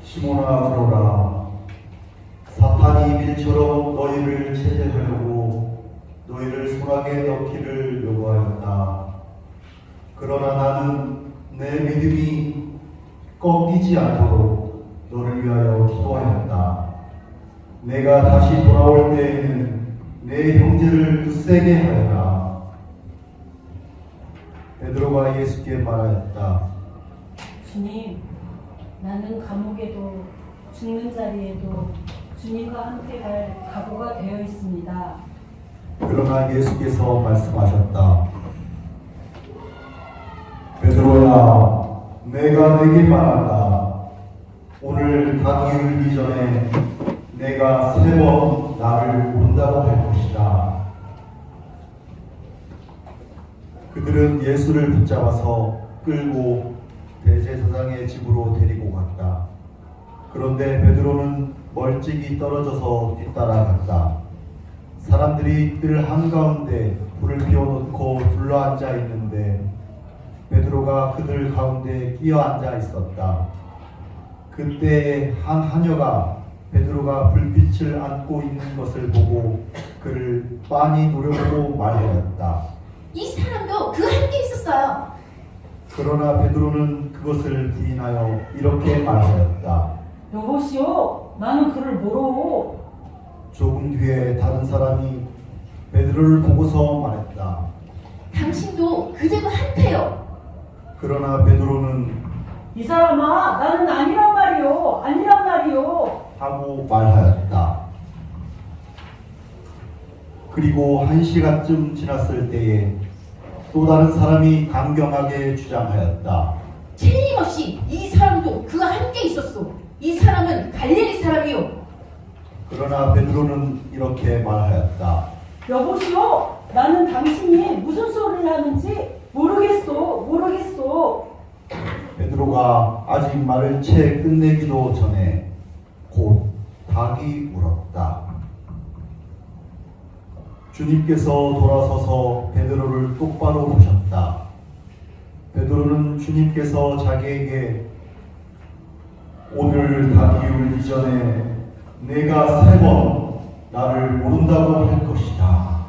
시몬아 들어라. 사탄이 빌처럼 너희를 체제하려고 너희를 손아귀에 넣기를 요구하였다. 그러나 나는 내 믿음이 꺾이지 않도록 너를 위하여 기도하였다. 내가 다시 돌아올 때에는 내 형제를 굳세게 하여라. 베드로가 예수께 말하였다. 주님, 나는 감옥에도 죽는 자리에도 주님과 함께 갈 각오가 되어 있습니다. 그러나 예수께서 말씀하셨다. 베드로야, 내가 네게 말한다. 오늘 닭이 울기 전에 내가 3번 나를 모른다고 할 것이다. 그들은 예수를 붙잡아서 끌고 대제사장의 집으로 데리고 갔다. 그런데 베드로는 멀찍이 떨어져서 뒤따라갔다. 사람들이 뜰 한가운데 불을 피워놓고 둘러앉아 있는데 베드로가 그들 가운데 끼어앉아 있었다. 그때 한 하녀가 베드로가 불빛을 안고 있는 것을 보고 그를 빤히 노려보고 말하였다. 이 사람도 그 함께 있었어요. 그러나 베드로는 그것을 부인하여 이렇게 말하였다. 여보시오, 나는 그를 모르오. 조금 뒤에 다른 사람이 베드로를 보고서 말했다. 당신도 그제가 한패요. 그러나 베드로는 이 사람아, 나는 아니란 말이오, 아니란 말이오. 하고 말하였다. 그리고 1시간쯤 지났을 때에 또 다른 사람이 강경하게 주장하였다. 틀림없이 이 사람도 그와 함께 있었소. 이 사람은 갈릴리 사람이요. 그러나 베드로는 이렇게 말하였다. 여보시오, 나는 당신이 무슨 소리를 하는지 모르겠소. 베드로가 아직 말을 채 끝내기도 전에 곧 닭이 울었다. 주님께서 돌아서서 베드로를 똑바로 보셨다. 베드로는 주님께서 자기에게 오늘 닭이 울기 전에 내가 3번 나를 모른다고 할 것이다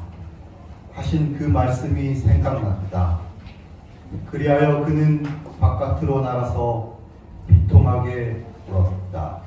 하신 그 말씀이 생각났다. 그리하여 그는 바깥으로 나가서 비통하게 울었다.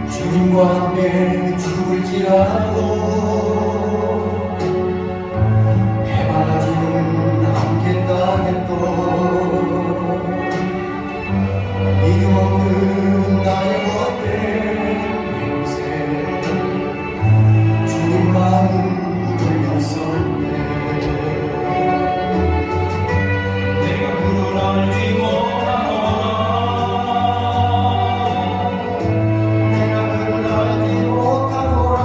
주님과 함께 죽을지라도 해바라지는 않겠다 해도 믿음 없는 나의 헛된 인생 주님만 돌렸었네. 내가 그를 알지 못하노라. 내가 그를 알지 못하노라.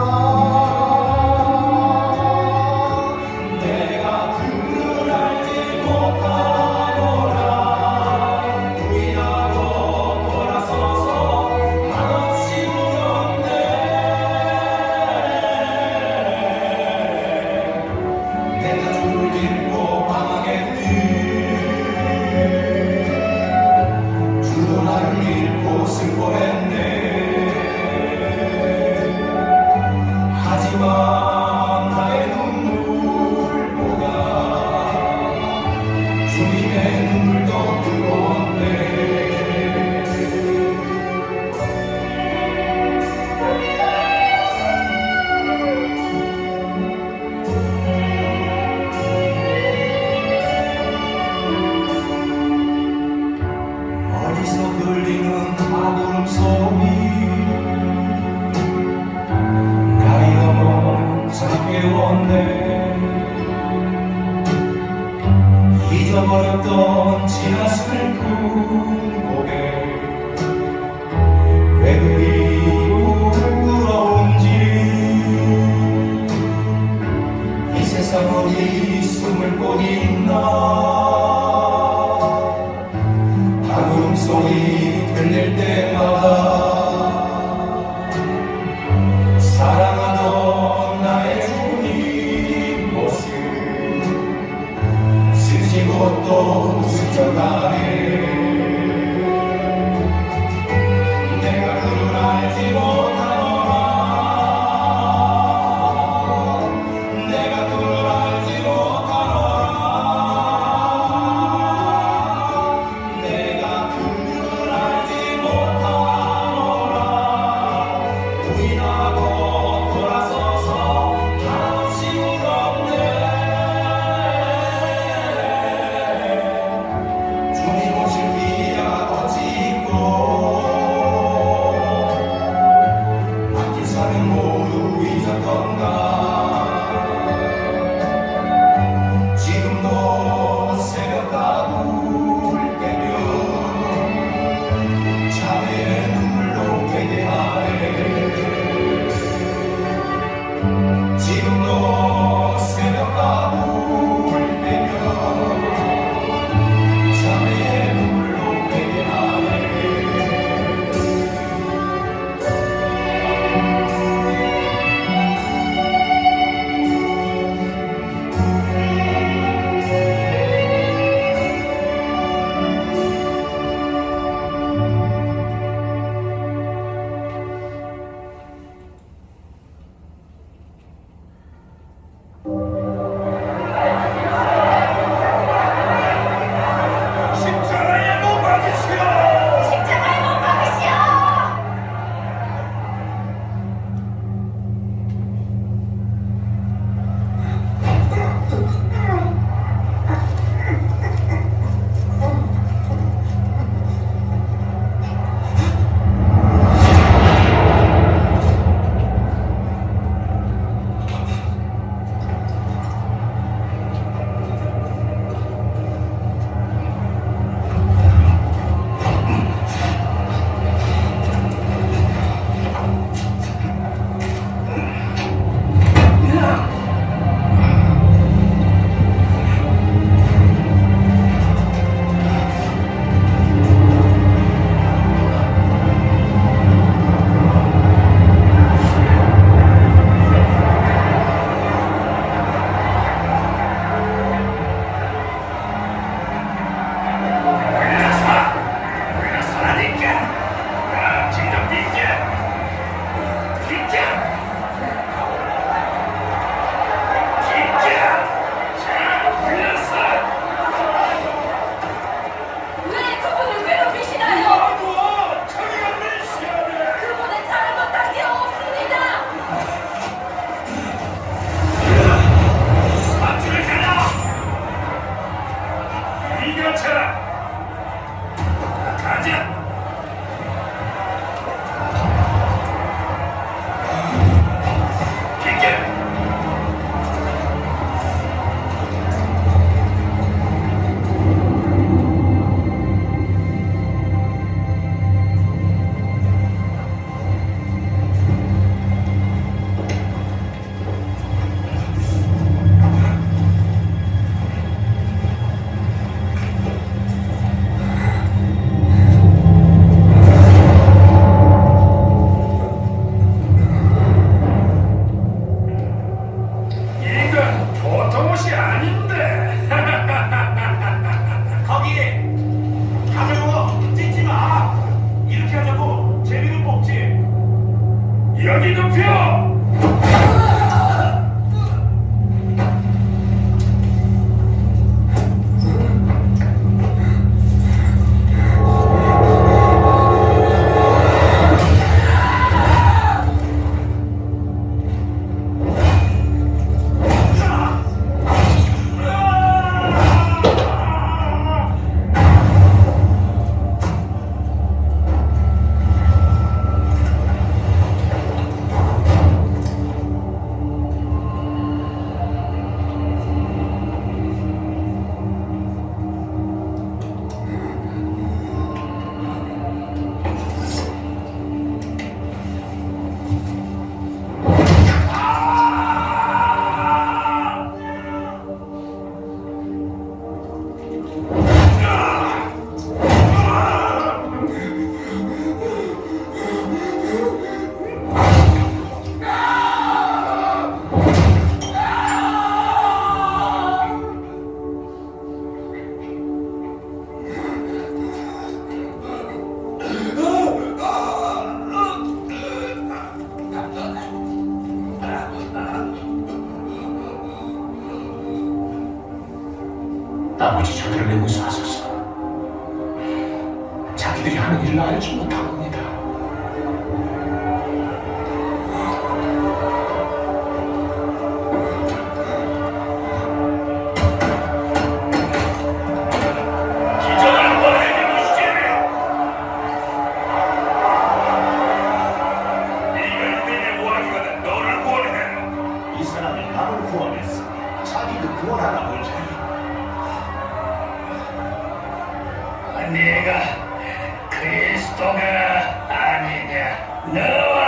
잊어버렸던 지난 슬픈 고백 왜 그리 부끄러운지 이 세상 어디 숨을 곳 있나 방울 소리 들릴 때마다 사랑하던 나의 주님 모습 스치고 또 스쳐가네 내가 그를 알지 못하노라 내가 그를 알지 못하노라 아버지 저들을 용서하소서. 자기들이 하는 일을 알지 못합니다. 기적을 한번 해보시지. 네가 내게 원하거든 너를 구원해. 이 사람이 나를 구원했어. 자기도 구원하나 보자. 내가 그리스도가 아니냐? 너와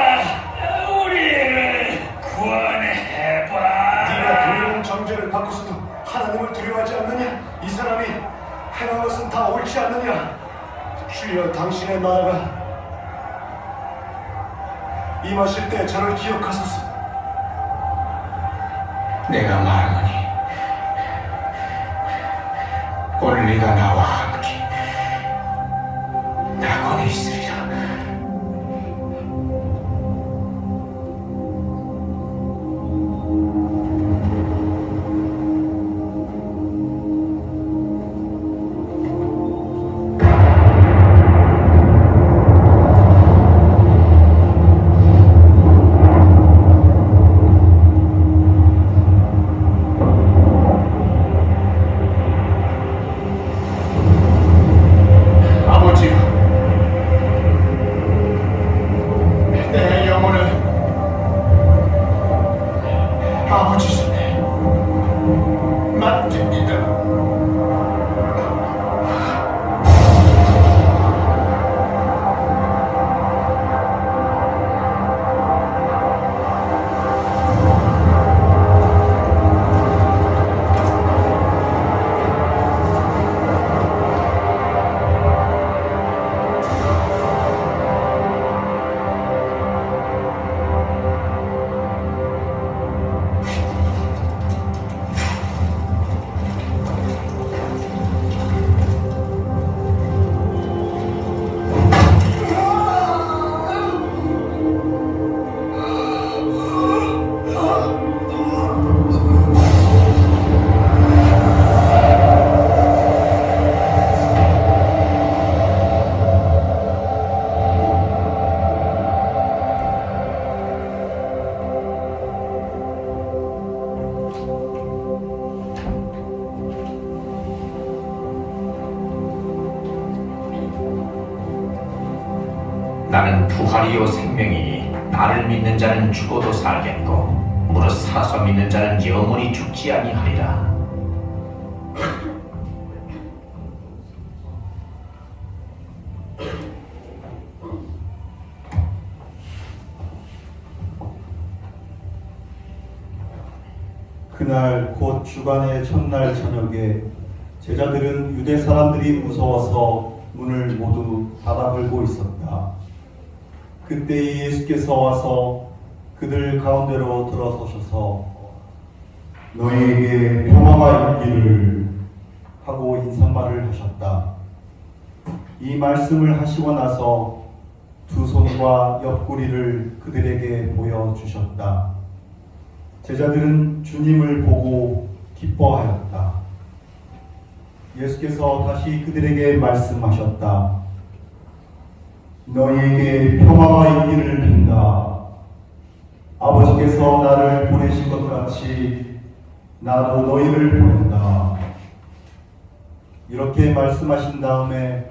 우리를 구원해봐. 네가 두려운 정죄를 받고서도 하나님을 두려워하지 않느냐? 이 사람이 행한 것은 다 옳지 않느냐? 주여, 당신의 나라가 임하실 때 저를 기억하소서. 내가 말하노니 오늘 네가 나와 함께 낙원에 있으리라. 내 영혼을 아버지 손에 맡깁니다. 나는 부활이요 생명이니 나를 믿는 자는 죽어도 살겠고 무릇 살아서 믿는 자는 영원히 죽지 아니하리라. 그날 곧 주간의 첫날 저녁에 제자들은 유대 사람들이 무서워서 문을 모두 닫아 걸고 있었다. 그때 예수께서 와서 그들 가운데로 들어서셔서 너희에게 평화가 있기를 하고 인사말을 하셨다. 이 말씀을 하시고 나서 두 손과 옆구리를 그들에게 보여주셨다. 제자들은 주님을 보고 기뻐하였다. 예수께서 다시 그들에게 말씀하셨다. 너희에게 평화가 있기를 빈다. 아버지께서 나를 보내신 것 같이 나도 너희를 보낸다. 이렇게 말씀하신 다음에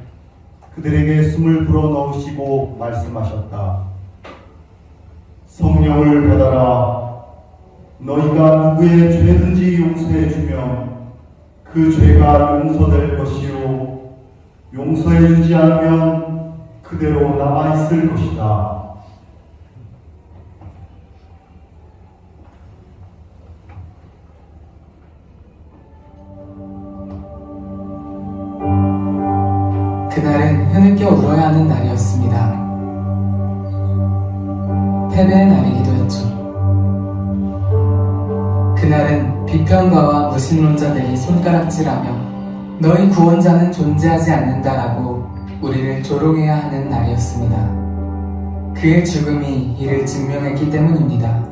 그들에게 숨을 불어넣으시고 말씀하셨다. 성령을 받아라. 너희가 누구의 죄든지 용서해 주면 그 죄가 용서될 것이요 용서해 주지 않으면 그대로 남아있을 것이다. 그날은 흐느껴 울어야 하는 날이었습니다. 패배의 날이기도 했죠. 그날은 비평가와 무신론자들이 손가락질하며 너희 구원자는 존재하지 않는다라고 우리를 조롱해야 하는 날이었습니다. 그의 죽음이 이를 증명했기 때문입니다.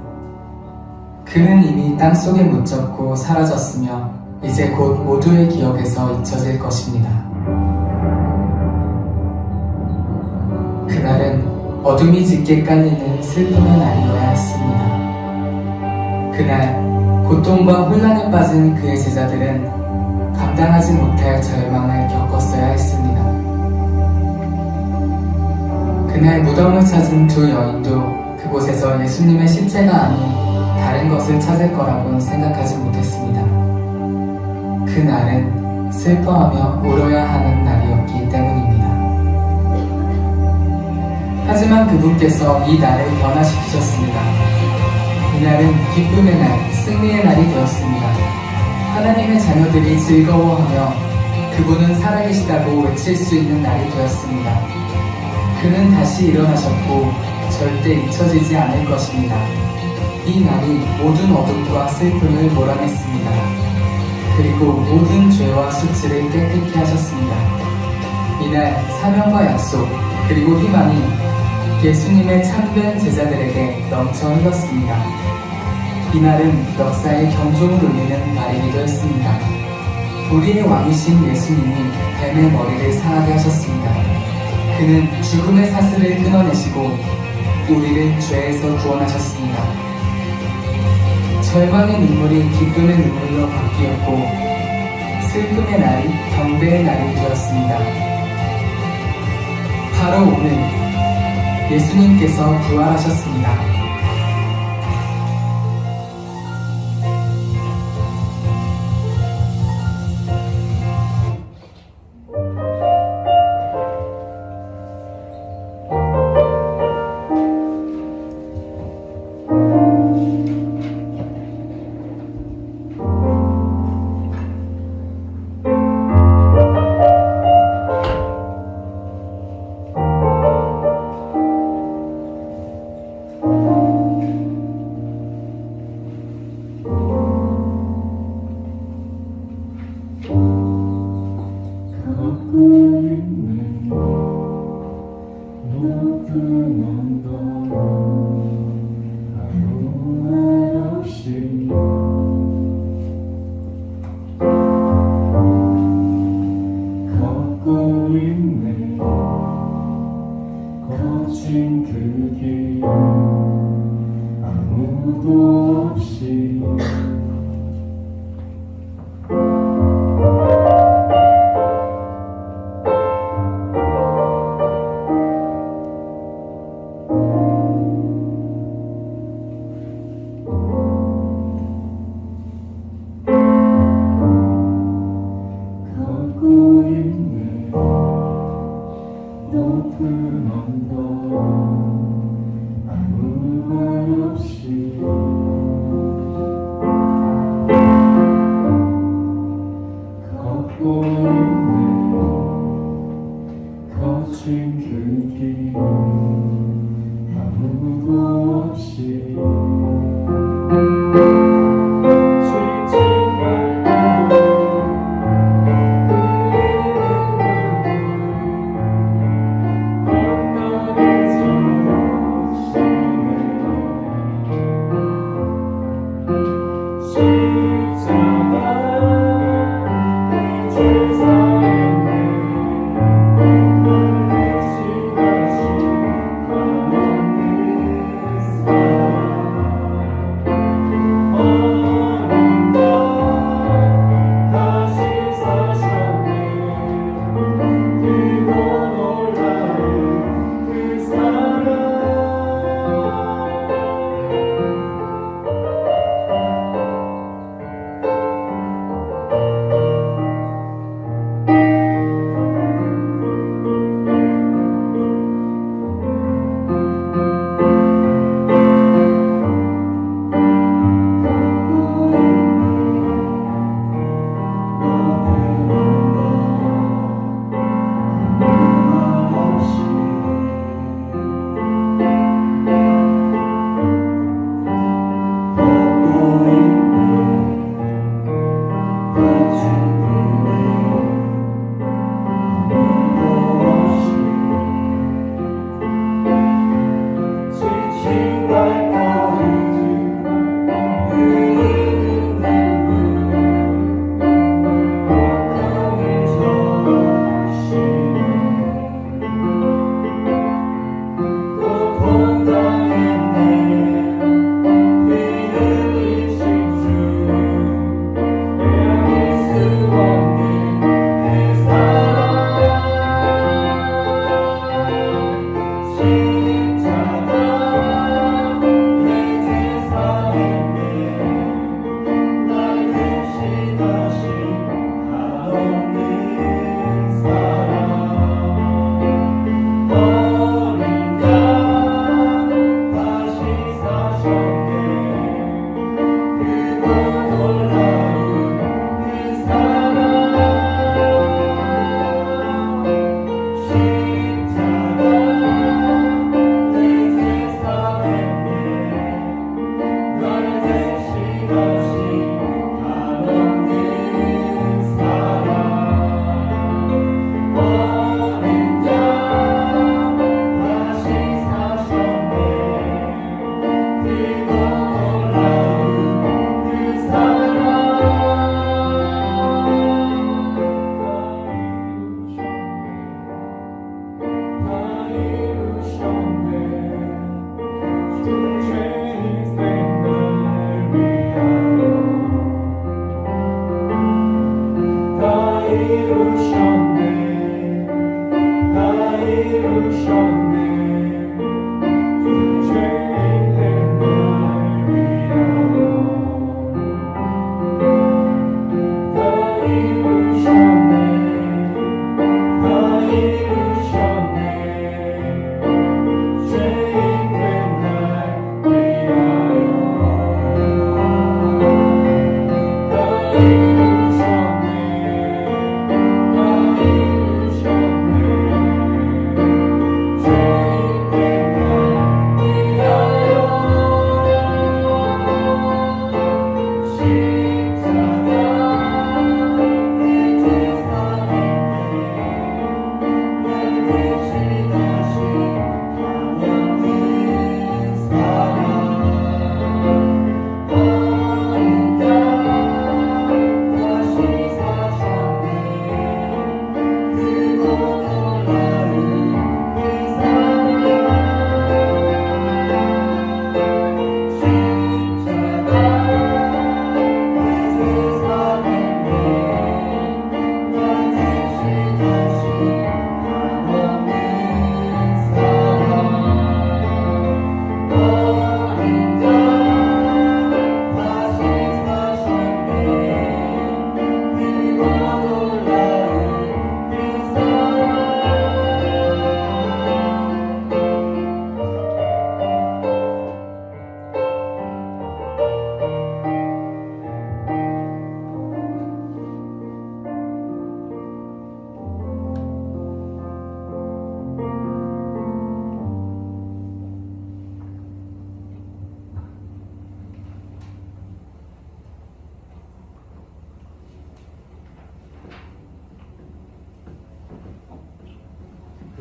그는 이미 땅속에 묻혔고 사라졌으며 이제 곧 모두의 기억에서 잊혀질 것입니다. 그날은 어둠이 짙게 깔리는 슬픔의 날이어야 했습니다. 그날 고통과 혼란에 빠진 그의 제자들은 감당하지 못할 절망을 겪었어야 했습니다. 그날 무덤을 찾은 두 여인도 그곳에서 예수님의 시체가 아닌 다른 것을 찾을 거라고는 생각하지 못했습니다. 그날은 슬퍼하며 울어야 하는 날이었기 때문입니다. 하지만 그분께서 이 날을 변화시키셨습니다. 이날은 기쁨의 날, 승리의 날이 되었습니다. 하나님의 자녀들이 즐거워하며 그분은 살아계시다고 외칠 수 있는 날이 되었습니다. 그는 다시 일어나셨고 절대 잊혀지지 않을 것입니다. 이 날이 모든 어둠과 슬픔을 몰아냈습니다. 그리고 모든 죄와 수치를 깨끗게 하셨습니다. 이날 사명과 약속 그리고 희망이 예수님의 참된 제자들에게 넘쳐 흘렀습니다. 이날은 역사의 경종을 울리는 날이기도 했습니다. 우리의 왕이신 예수님이 뱀의 머리를 상하게 하셨습니다. 그는 죽음의 사슬을 끊어내시고 우리를 죄에서 구원하셨습니다. 절망의 눈물이 기쁨의 눈물로 바뀌었고 슬픔의 날이 경배의 날이 되었습니다. 바로 오늘 예수님께서 부활하셨습니다. 거친 그 길 아무도 없이 걷고 있네 높은 언덕 아무 말 없이 걷고 있네 거친 그 길 아무도 없이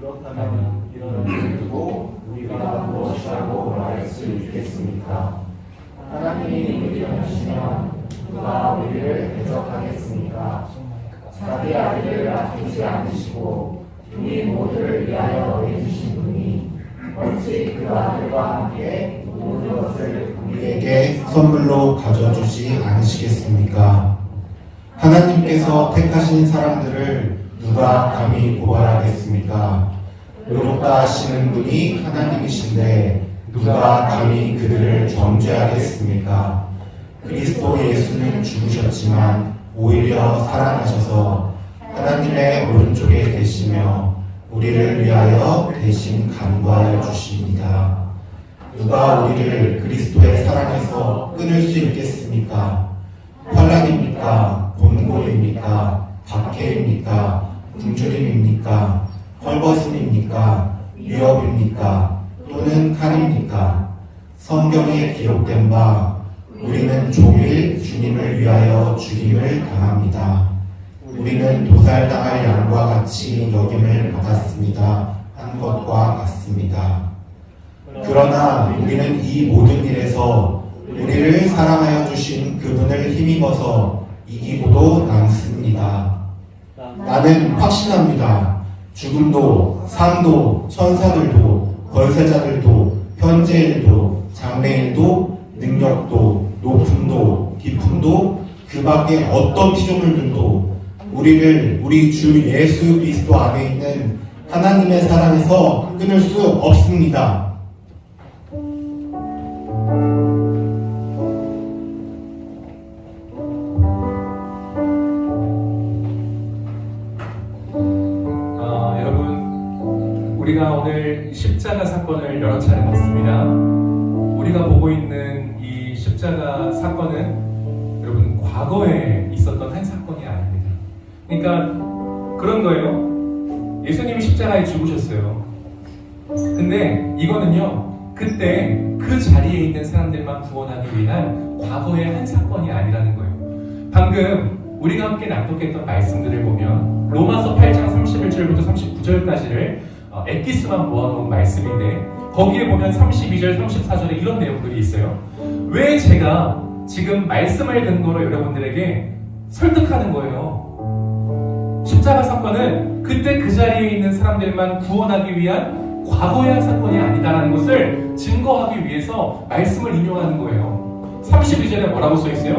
그렇다면 이런 일을 두고 우리가 무엇이라고 말할 수 있겠습니까? 하나님이 우리를 하시면 누가 우리를 대적하겠습니까? 자기 아들을 아끼지 않으시고 우리 모두를 위하여 내주신 분이 어찌 그 아들과 함께 모든 것을 우리에게 선물로 가져주지 않으시겠습니까? 하나님께서 택하신 사람들을 누가 감히 고발하겠습니까? 의롭다 하시는 분이 하나님이신데 누가 감히 그들을 정죄하겠습니까? 그리스도 예수는 죽으셨지만 오히려 살아나셔서 하나님의 오른쪽에 계시며 우리를 위하여 대신 간구하여 주십니다. 누가 우리를 그리스도의 사랑에서 끊을 수 있겠습니까? 환난입니까? 곤고입니까? 박해입니까? 굶주림입니까? 헐벗음입니까? 위협입니까? 또는 칼입니까? 성경에 기록된 바 우리는 종일 주님을 위하여 죽임을 당합니다. 우리는 도살당할 양과 같이 여김을 받았습니다. 한 것과 같습니다. 그러나 우리는 이 모든 일에서 우리를 사랑하여 주신 그분을 힘입어서 이기고도 남습니다. 나는 확신합니다. 죽음도 삶도 천사들도 권세자들도 현재일도 장래일도 능력도 높음도 깊음도 그 밖에 어떤 피조물들도 우리를 우리 주 예수 그리스도 안에 있는 하나님의 사랑에서 끊을 수 없습니다. 여러분, 우리가 오늘 십자가 사건을 여러 차례 봤습니다. 우리가 보고 있는 이 십자가 사건은 여러분 과거에 있었던 한 사건이 아닙니다. 그러니까 그런 거예요. 예수님이 십자가에 죽으셨어요. 근데 이거는요, 그때 그 자리에 있는 사람들만 구원하기 위한 과거의 한 사건이 아니라는 거예요. 방금 우리가 함께 낭독했던 말씀들을 보면 로마서 8장 31절부터 39절까지를 엑기스만 모아놓은 말씀인데 거기에 보면 32절, 34절에 이런 내용들이 있어요. 왜 제가 지금 말씀을 근거로 여러분들에게 설득하는 거예요. 십자가 사건은 그때 그 자리에 있는 사람들만 구원하기 위한 과거의 한 사건이 아니다라는 것을 증거하기 위해서 말씀을 인용하는 거예요. 32절에 뭐라고 써 있어요?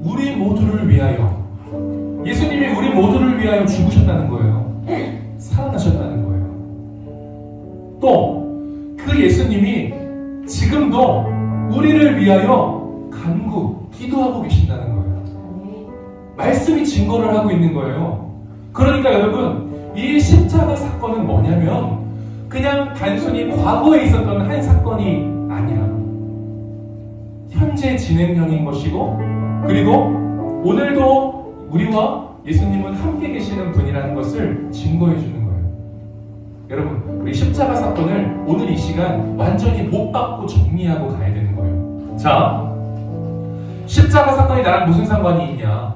우리 모두를 위하여, 예수님이 우리 모두를 위하여 죽으셨다는 거예요. 살아나셨다는 거예요. 또 그 예수님이 지금도 우리를 위하여 기도하고 계신다는 거예요. 말씀이 증거를 하고 있는 거예요. 그러니까 여러분, 이 십자가 사건은 뭐냐면 그냥 단순히 과거에 있었던 한 사건이 아니라 현재 진행형인 것이고, 그리고 오늘도 우리와 예수님은 함께 계시는 분이라는 것을 증거해 주는 거예요. 여러분, 우리 십자가 사건을 오늘 이 시간 완전히 못 받고 정리하고 가야 되는 거예요. 자, 십자가 사건이 나랑 무슨 상관이 있냐?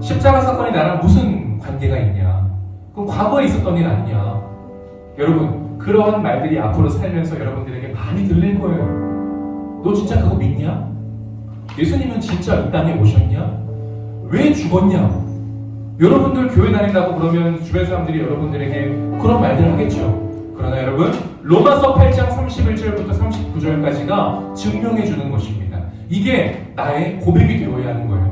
십자가 사건이 나랑 무슨 관계가 있냐? 그럼 과거에 있었던 일 아니냐? 여러분, 그러한 말들이 앞으로 살면서 여러분들에게 많이 들릴 거예요. 너 진짜 그거 믿냐? 예수님은 진짜 이 땅에 오셨냐? 왜 죽었냐? 여러분들 교회 다닌다고 그러면 주변 사람들이 여러분들에게 그런 말들을 하겠죠. 그러나 여러분, 로마서 8장 31절부터 39절까지가 증명해 주는 것입니다. 이게 나의 고백이 되어야 하는 거예요.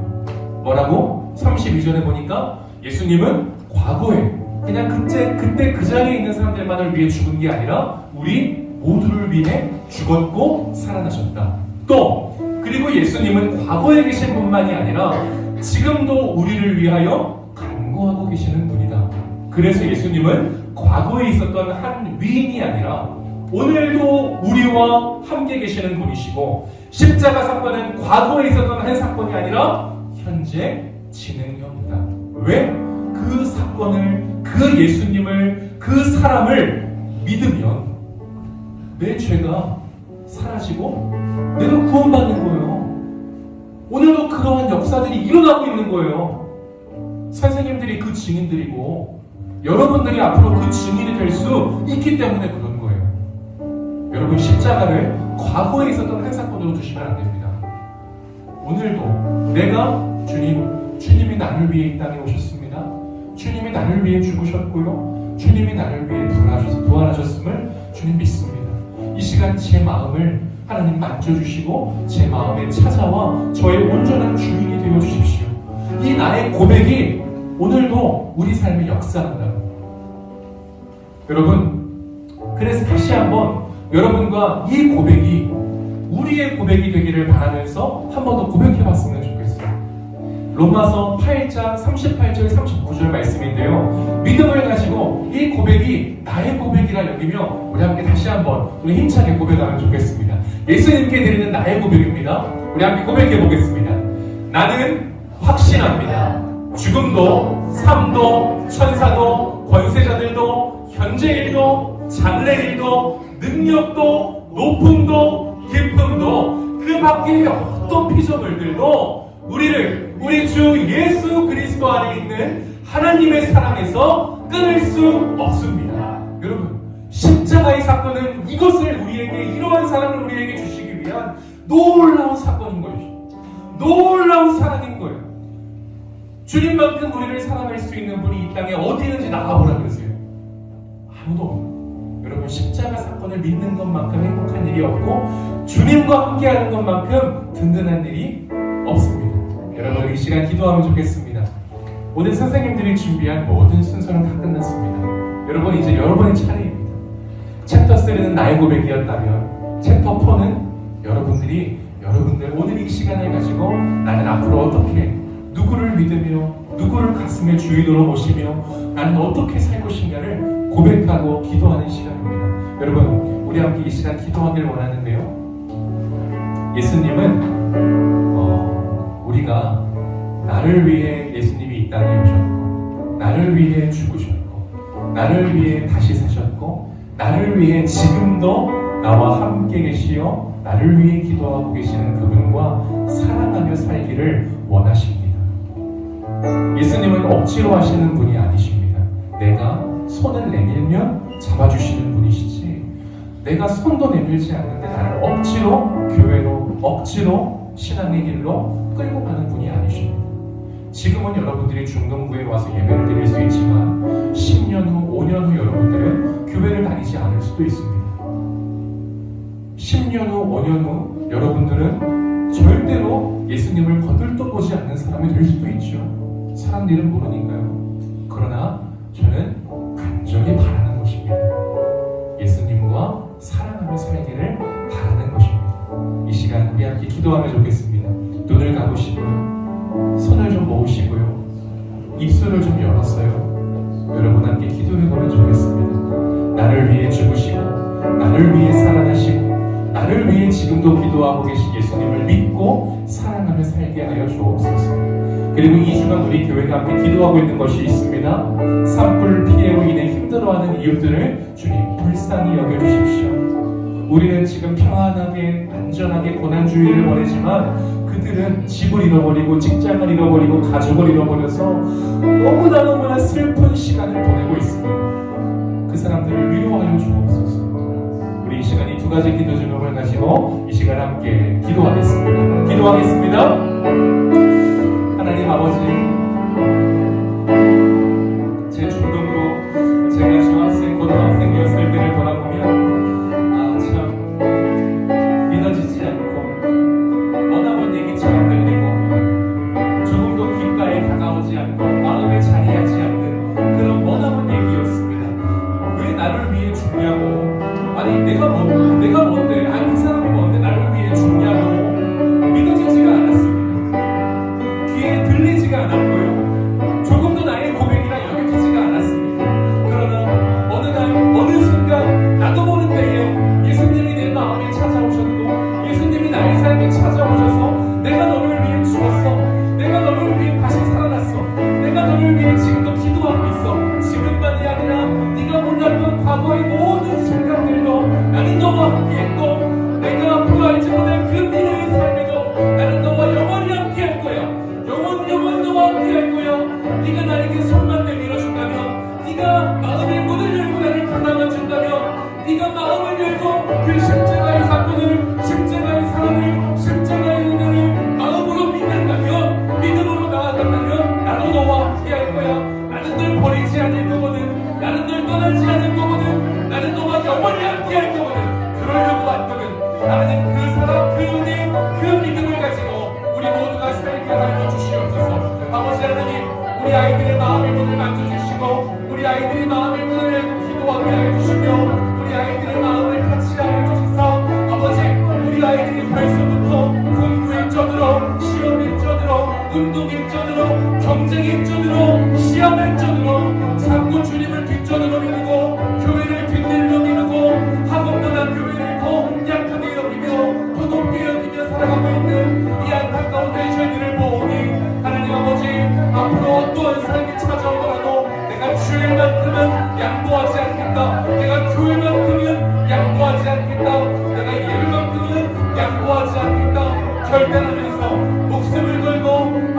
뭐라고? 32절에 보니까 예수님은 과거에 그냥 그때 그 자리에 있는 사람들만을 위해 죽은 게 아니라 우리 모두를 위해 죽었고 살아나셨다. 또 그리고 예수님은 과거에 계신 분만이 아니라 지금도 우리를 위하여 간구하고 계시는 분이다. 그래서 예수님은 과거에 있었던 한 위인이 아니라 오늘도 우리와 함께 계시는 분이시고, 십자가 사건은 과거에 있었던 한 사건이 아니라 현재 진행형이다. 왜? 그 사건을, 그 예수님을, 그 사람을 믿으면 내 죄가 사라지고 내가 구원받는 거예요. 오늘도 그러한 역사들이 일어나고 있는 거예요. 선생님들이 그 증인들이고 여러분들이 앞으로 그 증인이 될 수 있기 때문에 그런 거예요. 여러분 십자가를 과거에 있었던 한 사건으로 두시면 안 됩니다. 오늘도 내가 주님이 나를 위해 이 땅에 오셨습니다. 주님이 나를 위해 죽으셨고요. 주님이 나를 위해 부활하셨음을 주님 믿습니다. 이 시간 제 마음을 하나님 만져주시고 제 마음에 찾아와 저의 온전한 주인이 되어 주십시오. 이 나의 고백이 오늘도 우리 삶에 역사한다고. 여러분, 그래서 다시 한번 여러분과 이 고백이 우리의 고백이 되기를 바라면서 한 번 더 고백해봤으면 좋겠어요. 로마서 8장 38절 39절 말씀인데요. 믿음을 가지고 이 고백이 나의 고백이라 여기며 우리 함께 다시 한번 우리 힘차게 고백하면 좋겠습니다. 예수님께 드리는 나의 고백입니다. 우리 함께 고백해 보겠습니다. 나는 확신합니다. 죽음도 삶도 천사도 권세자들도 현재일도 장래일도 능력도 높음도 깊음도 그 밖의 어떤 피조물들도 우리 주 예수 그리스도 안에 있는 하나님의 사랑에서 끊을 수 없습니다. 여러분, 십자가의 사건은 이것을 우리에게, 이러한 사랑을 우리에게 주시기 위한 놀라운 사건인 거예요. 놀라운 사랑인 거예요. 주님만큼 우리를 사랑할 수 있는 분이 이 땅에 어디 있는지 나가보라 그러세요. 아무도 없어요. 여러분, 십자가 사건을 믿는 것만큼 행복한 일이 없고 주님과 함께하는 것만큼 든든한 일이 없습니다. 여러분, 이 시간 기도하면 좋겠습니다. 오늘 선생님들이 준비한 모든 순서는 다 끝났습니다. 여러분, 이제 여러분의 차례입니다. 챕터 3는 나의 고백이었다면 챕터 4는 여러분들 오늘 이 시간을 가지고 나는 앞으로 어떻게 누구를 믿으며 누구를 가슴에 주인으로 모시며 나는 어떻게 살 것인가를 고백하고 기도하는 시간입니다. 여러분, 우리 함께 이 시간 기도하길 원하는데요. 예수님은 우리가 나를 위해 예수님이 이 땅에 오셨고 나를 위해 죽으셨고 나를 위해 다시 사셨고 나를 위해 지금도 나와 함께 계시어 나를 위해 기도하고 계시는 그분과 사랑하며 살기를 원하십니다. 예수님은 억지로 하시는 분이 아니십니다. 내가 손을 내밀면 잡아주시는 분이시지, 내가 손도 내밀지 않는데 나를 억지로 교회로, 억지로 신앙의 길로 끌고 가는 분이 아니십니다. 지금은 여러분들이 중동부에 와서 예배를 드릴 수 있지만 10년 후, 5년 후 여러분들은 교회를 다니지 않을 수도 있습니다. 10년 후, 5년 후 여러분들은 절대로 예수님을 거들떠보지 않는 사람이 될 수도 있죠. 사람 일은 모르니까요. 그러나 저는 간절히 바라는 것입니다. 예수님과 사랑하며 살기를 바라는 것입니다. 이 시간 우리 함께 기도하면 좋겠습니다. 눈을 감으시고요, 손을 좀 모으시고요, 입술을 좀 열었어요. 여러분 함께 기도해보면 좋겠습니다. 나를 위해 죽으시고 나를 위해 살아나시고 나를 위해 지금도 기도하고 계신 예수님을 믿고 사랑하며 살게 하여 주옵소서. 그리고 이 주간 우리 교회가 함께 기도하고 있는 것이 있습니다. 산불 피해로 인해 힘들어하는 이웃들을 주님 불쌍히 여겨주십시오. 우리는 지금 평안하게 안전하게 고난주의를 보내지만 그들은 집을 잃어버리고 직장을 잃어버리고 가족을 잃어버려서 너무나 슬픈 시간을 보내고 있습니다. 그 사람들을 위로하여 주옵소서. 우리 이 시간 이 두 가지 기도 제목을 가지고 이 시간 함께 기도하겠습니다. 기도하겠습니다. 하나님 아버지, 제 중등부, 제가 중학생, 고등학생이었을 때를 돌아보면 참 믿어지지 않고 머나먼 얘기처럼 들리고 조금도 귓가에 다가오지 않고 마음에 자리하지 않는 그런 머나먼 얘기였습니다. 왜 나를 위해 죽냐고, 아니 내가 뭔데, 아니 그 사람이 뭔데 나를 위해 죽냐고 믿어지지가 않았습니다. 귀에 들리지가 않았고요, 조금도 나의 고백이라 여겨지지가 않았습니다. 그러나 어느 날 어느 순간 나도 모르는 때에 예수님이 내 마음에 찾아오셨고 예수님이 나의 삶에 찾아오셔서 내가 너를 위해 죽었어, 내가 너를 위해 다시 살아났어, 내가 너를 위해 지금도 기도하고 있어. 지금만이 아니라 네가 몰랐던 과거의 모든 순간들도 나는 너와 함께했고 내가 앞으로 알지 못할 그 미래의 삶에도 나는 너와 영원히 함께할 거야. 영원 너와 함께할 거야. 네가 나에게 손만 내밀어준다면, 네가 아이들의 마음의 문을 만져주시고 우리 아이들의 마음의 문을 열고 기도하게 해주시며 우리 아이들의 마음을 같이 알려주셔서 아버지 우리 아이들이 벌써부터 공부 일전으로 시험 일전으로 운동 일전으로 경쟁 일전으로 시험 일전으로 자꾸 주님을 뒷전으로 미루고 교회를 뒷일로 미루고 학업보다 교회를 더 약하게 여기며 더 높게 여기며 살아가고 있는 이 안타까운 내 저희들을 보오니 하나님 아버지 앞으로 어떠한 삶이 찾아오더라도 내가 주일만큼은 양보하지 않겠다. 내가 교회만큼은 양보하지 않겠다. 내가 예배만큼은 양보하지 않겠다. 결단하면서 목숨을 걸고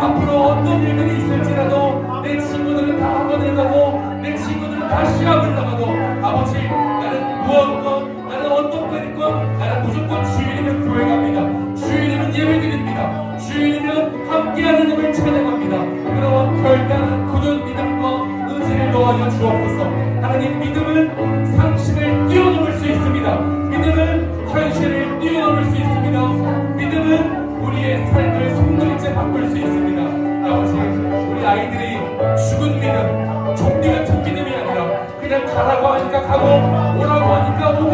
앞으로 어떤 일들이 있을지라도 내 친구들은 다 학원을 가고 내 친구들은 다 시합을 나가도 아버지 나는 무엇건 나는 어떤 거니건 나는 무조건 주일이면 교회 갑니다. 주일이면 예배 드립니다. 주일이면 함께하는 힘을 찬양합니다. 그러한 결단한 굳은 믿음과 의지를 놓아여 주옵소서. 하나님 믿음은 상식을 뛰어넘을 수 있습니다. 믿음은 현실을 뛰어넘을 수 있습니다. 믿음은 우리의 삶을 송두리째 바꿀 수 있습니다. 아버지 우리 아이들이 죽은 믿음 좀비 같은 믿음이 아니라 그냥 가라고 하니까 가고 오라고 하니까 오고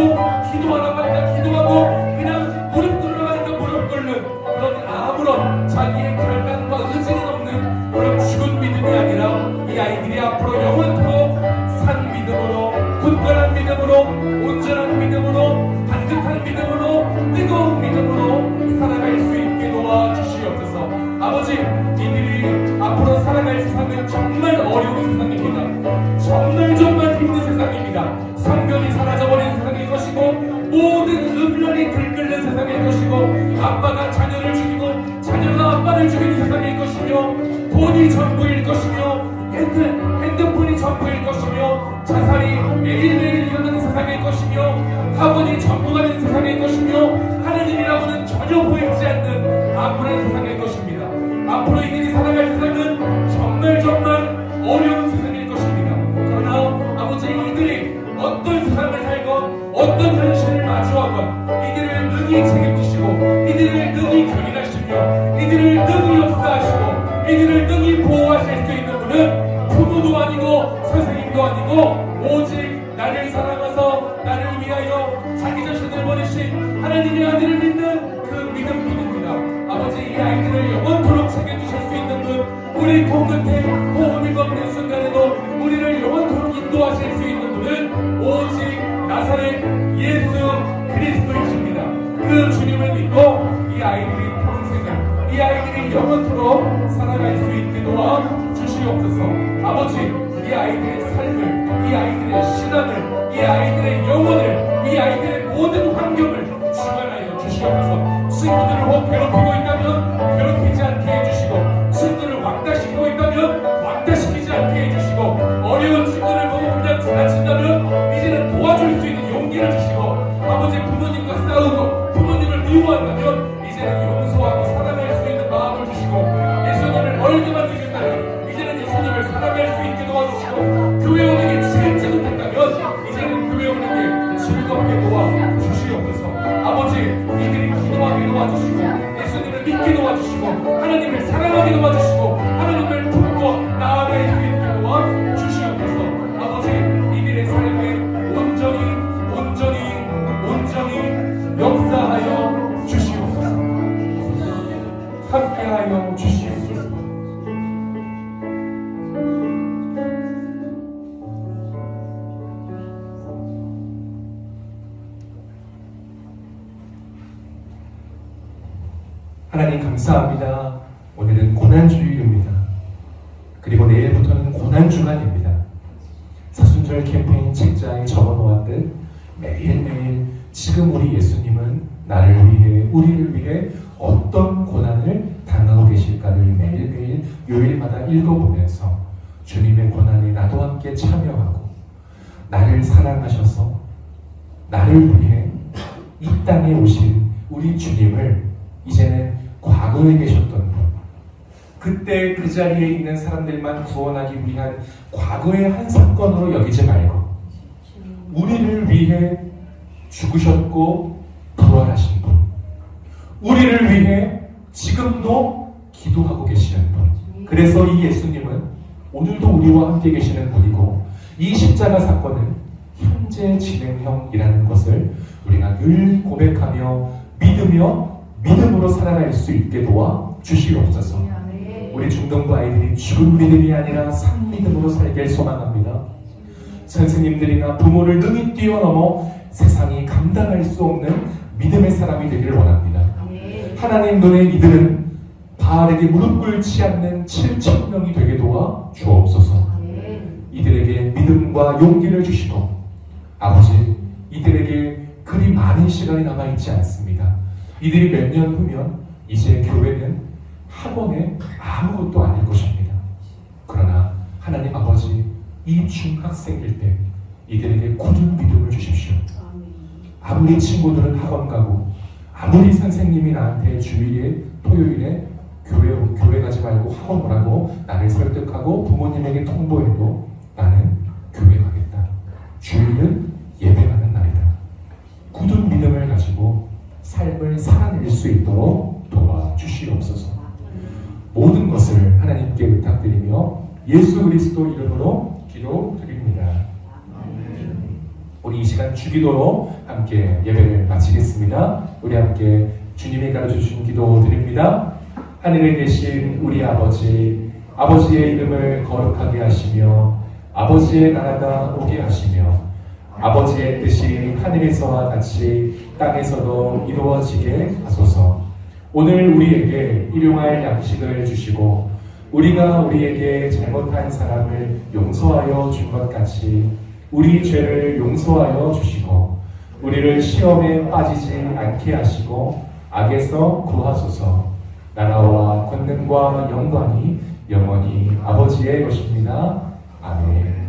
기도하라고 하니까 기도하고 그냥 무릎 꿇으라고 하니까 무릎 꿇는 그런 아무런 자기의 결단과 의지는 없는 그런 죽은 믿음이 아니라 이 아이들이 앞으로 영원토록 산 믿음으로 굳건한 믿음으로 온전한 믿음으로 반듯한 믿음으로 뜨거운 믿음으로 살아갈 수 있게 도와주시옵소서. 아버지 이들이 앞으로 살아갈 세상은 정말 어려운 세상입니다. 정말 힘든 세상입니다. 성경이 사라져버린 세상일 것이고 모든 음란이 들끓는 세상일 것이고 아빠가 자녀를 죽이고 자녀가 아빠를 죽이는 세상일 것이며 돈이 전부일 것이며 핸드폰이 전부일 것이며 자살이 매일매일 일어나는 세상일 것이며 학원이 전부가 되는 세상일 것이며 하느님이라고는 전혀 보이지 않는 암울한 세상일 것입니다. 앞으로 이들이 살아갈 세상은 정말 어려운 세상일 것입니다. 그러나 아버지 이들이 어떤 삶을 살건 어떤 현실을 마주하건 이들을 능히 책임지시고 이들을 능히 견인하시며 이들을 능히 역사하시고 이들을 능히 보호하실 수 있는 분은 부모도 아니고 선생님도 아니고 오직 나를 사랑하서 나를 위하여 자기 자신을 버리신 하나님의 아들을 믿는 그 믿음뿐입니다. 아버지 이 아이들을 영원토록 챙겨주실 수 있는 분 우리 공끝에 호흡이 꺾는 순간에도 우리를 영원토록 인도하실 수 있는 분은 오직 나사렛 예수 그리스도이십니다. 그 주님을 믿고 이 아이들이 평생을 이 아이들이 영원토록 살아갈 수 있게 도와 주시옵소서. 아버지 이 아이들의 삶을 이 아이들의 신앙을 이 아이들의 영혼을 이 아이들의 모든 환경을 주관하여 주시옵소서. 친구들을 혹 괴롭히고 있다면 괴롭히지 않게 해주시고 친구를 왕따시키고 있다면 왕따시키지 않게 해주시고 어려운 친구를 보고 그냥 지나친다면 이제는 도와줄 수 있는 용기를 주시고 아버지 부모님과 싸우고 부모님을 미워한다면 이제는 용서하고 사랑할 수 있는 마음을 주시고 예수님을 멀게만 주셨다면 이제는 예수님을 사랑할 수 있게 도와주시고 교회 오는 게 즐지 못했다면 이제는 교회 오는 게 즐겁게 도와주시옵소서. 아버지 이들이 기도하게 도와주시고 예수님을 믿게 도와주시고 하나님을 사랑하게 도와주시고 하나님을 품고 나아갈 수 있게 도와주시옵소서. 아버지 이들의 삶에 온전히 역사하여 주시옵소서. 함께하여 주시옵소서. 하나님 감사합니다. 오늘은 고난주일입니다. 그리고 내일부터는 고난주간입니다. 사순절 캠페인 책자에 적어놓았듯 매일매일 지금 우리 예수님은 나를 위해 우리를 위해 어떤 고난을 당하고 계실까를 매일매일 요일마다 읽어보면서 주님의 고난에 나도 함께 참여하고 나를 사랑하셔서 나를 위해 이 땅에 오신 우리 주님을 이제는 과거에 계셨던 분, 그때 그 자리에 있는 사람들만 구원하기 위한 과거의 한 사건으로 여기지 말고 우리를 위해 죽으셨고 부활하신 분, 우리를 위해 지금도 기도하고 계시는 분. 그래서 이 예수님은 오늘도 우리와 함께 계시는 분이고 이 십자가 사건은 현재 진행형이라는 것을 우리가 늘 고백하며 믿으며 믿음으로 살아갈 수 있게 도와 주시옵소서. 우리 중동부 아이들이 죽은 믿음이 아니라 산 믿음으로 살길 소망합니다. 선생님들이나 부모를 능히 뛰어넘어 세상이 감당할 수 없는 믿음의 사람이 되기를 원합니다. 하나님 눈에 이들은 바알에게 무릎 꿇지 않는 7,000명이 되게 도와 주옵소서. 이들에게 믿음과 용기를 주시고 아버지, 이들에게 그리 많은 시간이 남아있지 않습니다. 이들이 몇 년 후면 이제 교회는 학원에 아무것도 아닐 것입니다. 그러나 하나님 아버지, 이 중학생일 때 이들에게 굳은 믿음을 주십시오. 아무리 친구들은 학원 가고 아무리 선생님이 나한테 주일에 토요일에 교회 가지 말고 학원 오라고 나를 설득하고 부모님에게 통보해도 나는 교회 가겠다. 주일은 예배하는 날이다. 굳은 믿음을 가지고 삶을 살아낼 수 있도록 도와주시옵소서. 모든 것을 하나님께 부탁드리며 예수 그리스도 이름으로 기도드립니다. 우리 이 시간 주기도로 함께 예배를 마치겠습니다. 우리 함께 주님이 가르쳐주신 기도 드립니다. 하늘에 계신 우리 아버지, 아버지의 이름을 거룩하게 하시며 아버지의 나라가 오게 하시며 아버지의 뜻이 하늘에서와 같이 땅에서도 이루어지게 하소서. 오늘 우리에게 일용할 양식을 주시고 우리가 우리에게 잘못한 사람을 용서하여 준 것 같이 우리 죄를 용서하여 주시고 우리를 시험에 빠지지 않게 하시고 악에서 구하소서. 나라와 권능과 영광이 영원히 아버지의 것입니다. 아멘.